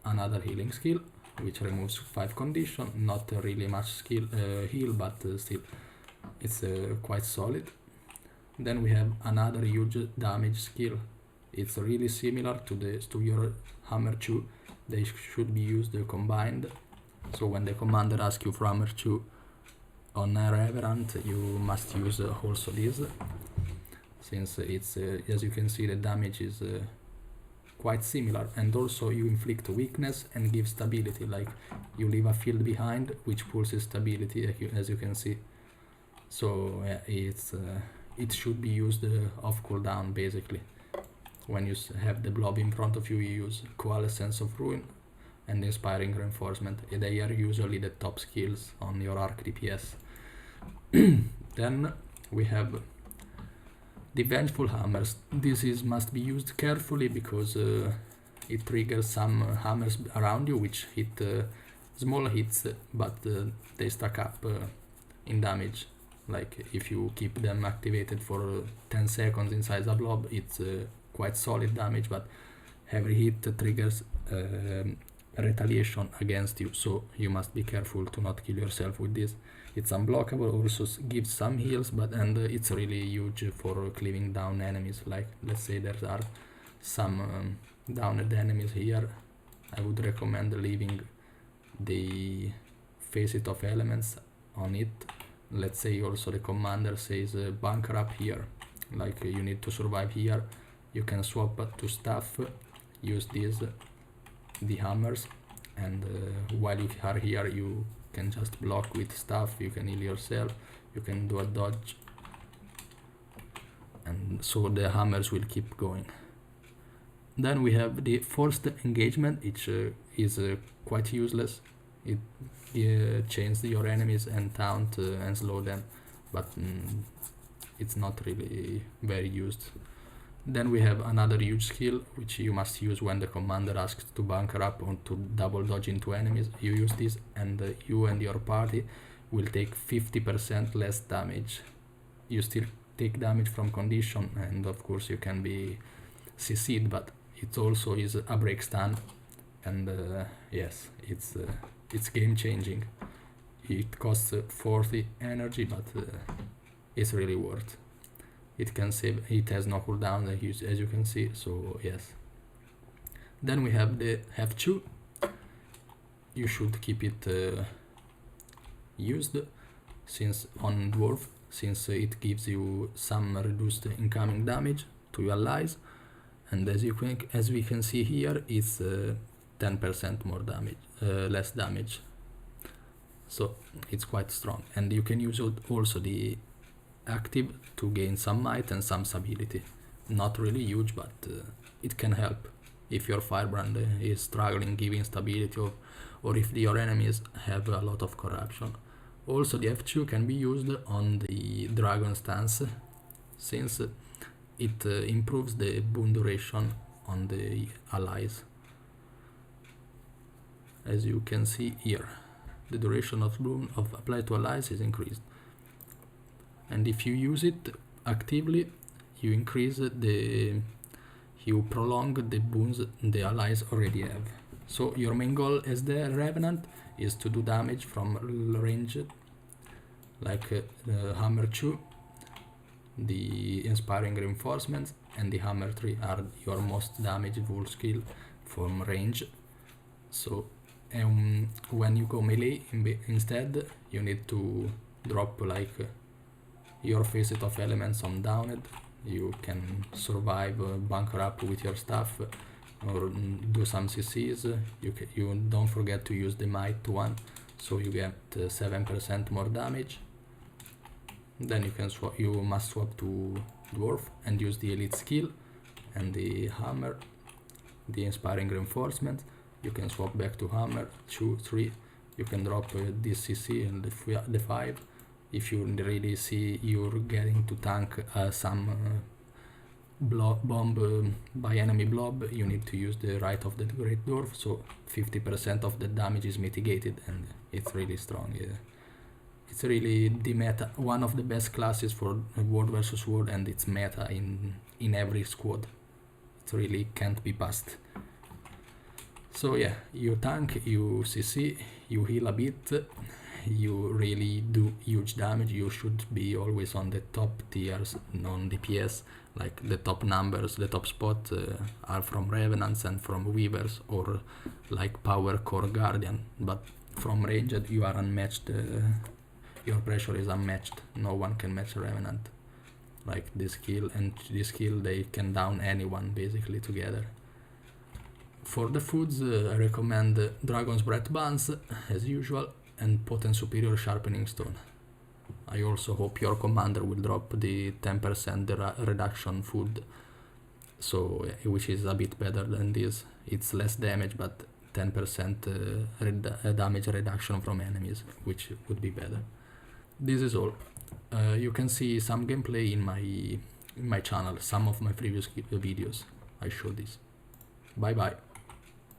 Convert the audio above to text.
another healing skill, which removes 5 condition. Not really much skill heal, but still it's quite solid. Then we have another huge damage skill. It's really similar to your Hammer 2. They should be used combined. So when the commander asks you for Hammer 2 on a Revenant, you must use also this, since it's as you can see, the damage is quite similar, and also you inflict weakness and give stability, like you leave a field behind which pulls stability, as you can see. So it should be used off cooldown basically. When you have the blob in front of you, you use Coalescence of Ruin and Inspiring Reinforcement. They are usually the top skills on your arc DPS. Then we have the Vengeful Hammers. This must be used carefully because it triggers some hammers around you which hit small hits, but they stack up in damage. Like if you keep them activated for 10 seconds inside a blob, it's quite solid damage, but every hit triggers retaliation against you, so you must be careful to not kill yourself with this. It's unblockable, also gives some heals, and it's really huge for cleaving down enemies. Like let's say there are some downed enemies here, I would recommend leaving the Facet of Elements on it. Let's say also the commander says bunker up here, like you need to survive here. You can swap to staff, use the hammers, and while you are here you can just block with staff, you can heal yourself, you can do a dodge, and so the hammers will keep going. Then we have the Forced Engagement, which is quite useless. It chains your enemies and taunt and slow them, but it's not really very used. Then we have another huge skill which you must use when the commander asks to bunker up or to double dodge into enemies. You use this and you and your party will take 50% less damage. You still take damage from condition, and of course you can be CC'd, but it also is a break stun, and yes, it's game changing. It costs 40 energy, but it's really worth. It can save, it has no cooldown as you can see, so yes. Then we have the F2. You should keep it used since on Dwarf, since it gives you some reduced incoming damage to your allies, and as we can see here, it's 10% more damage, less damage. So it's quite strong, and you can use also the active to gain some might and some stability. Not really huge, but it can help if your Firebrand is struggling giving stability, or if your enemies have a lot of corruption. Also the F2 can be used on the Dragon stance, since it improves the boon duration on the allies. As you can see here, the duration of boon applied to allies is increased. And if you use it actively, you prolong the boons the allies already have. So your main goal as the Revenant is to do damage from range, like the Hammer 2, the Inspiring Reinforcements, and the Hammer 3 are your most damageful skill from range. So when you go melee instead, you need to drop like your Facet of Elements on downed. You can survive, bunker up with your stuff, or do some CCs. You don't forget to use the Might 1, so you get 7% more damage. Then you must swap to Dwarf and use the Elite skill and the Hammer, the Inspiring Reinforcement. You can swap back to Hammer 2, 3. You can drop this CC and the 5. If you really see you're getting to tank some bomb by enemy blob, you need to use the Rite of the Great Dwarf, so 50% of the damage is mitigated, and it's really strong. It's really the meta, one of the best classes for World vs World, and it's meta in every squad. It really can't be passed. So yeah, you tank, you CC, you heal a bit, you really do huge damage. You should be always on the top tiers on DPS, like the top numbers, the top spot are from Revenants and from Weavers, or like Power Core Guardian, but from ranged you are unmatched, your pressure is unmatched, no one can match Revenant. Like this skill and this skill, they can down anyone basically together. For the foods, I recommend Dragon's Breath Buns, as usual, and Potent Superior Sharpening Stone. I also hope your commander will drop the 10% reduction food, so which is a bit better than this. It's less damage, but 10% damage reduction from enemies, which would be better. This is all. You can see some gameplay in my channel, some of my previous videos. I show this. Bye bye.